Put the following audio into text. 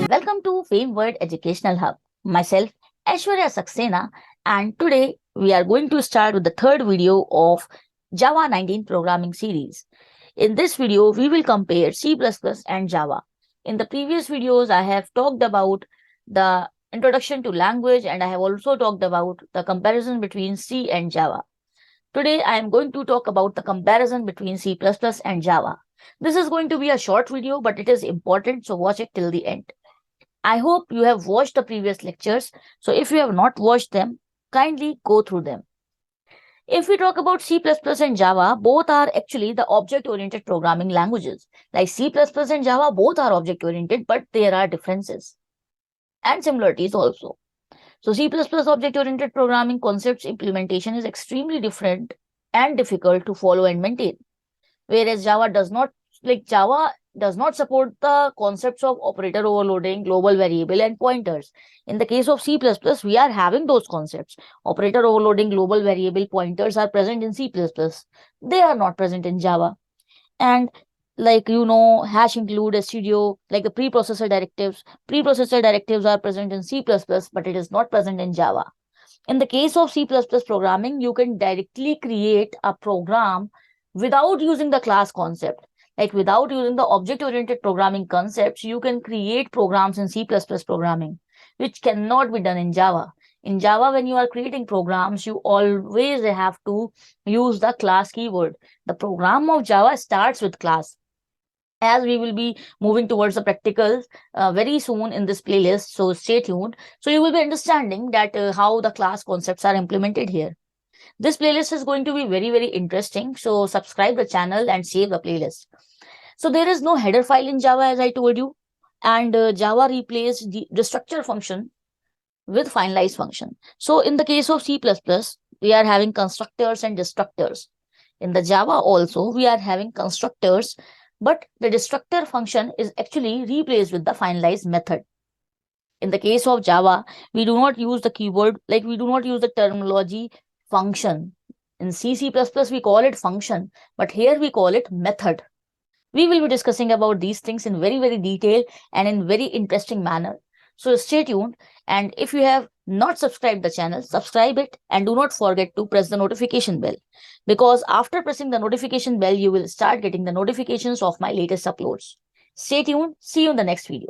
Welcome to Fame World Educational Hub. Myself, Aishwarya Saxena, and today we are going to start with the third video of Java 19 programming series. In this video, we will compare C++ and Java. In the previous videos, I have talked about the introduction to language and I have also talked about the comparison between C and Java. Today, I am going to talk about the comparison between C++ and Java. This is going to be a short video, but it is important, so watch it till the end. I hope you have watched the previous lectures. So if you have not watched them, kindly go through them. If we talk about C++ and Java, both are actually the object-oriented programming languages. Like C++ and Java, both are object-oriented, but there are differences and similarities also. So C++ object-oriented programming concepts implementation is extremely different and difficult to follow and maintain. Whereas Java does not support the concepts of operator overloading, global variable, and pointers. In the case of C++, we are having those concepts. Operator overloading, global variable, pointers are present in C++. They are not present in Java. And hash include, stdio, like the preprocessor directives. Preprocessor directives are present in C++, but it is not present in Java. In the case of C++ programming, you can directly create a program without using the class concept. Like without using the object-oriented programming concepts, you can create programs in C++ programming, which cannot be done in Java. In Java, when you are creating programs, you always have to use the class keyword. The program of Java starts with class. As we will be moving towards the practicals very soon in this playlist, so stay tuned. So you will be understanding that how the class concepts are implemented here. This playlist is going to be very, very interesting. So subscribe the channel and save the playlist. So there is no header file in Java, as I told you, and Java replaced the destructor function with finalize function. So in the case of C++, we are having constructors and destructors. In the Java also, we are having constructors, but the destructor function is actually replaced with the finalize method. In the case of Java, we do not use the keyword, like we do not use the terminology function. In C++, we call it function, but here we call it method. We will be discussing about these things in very, very detail and in very interesting manner. So stay tuned. And if you have not subscribed the channel, subscribe it and do not forget to press the notification bell. Because after pressing the notification bell, you will start getting the notifications of my latest uploads. Stay tuned. See you in the next video.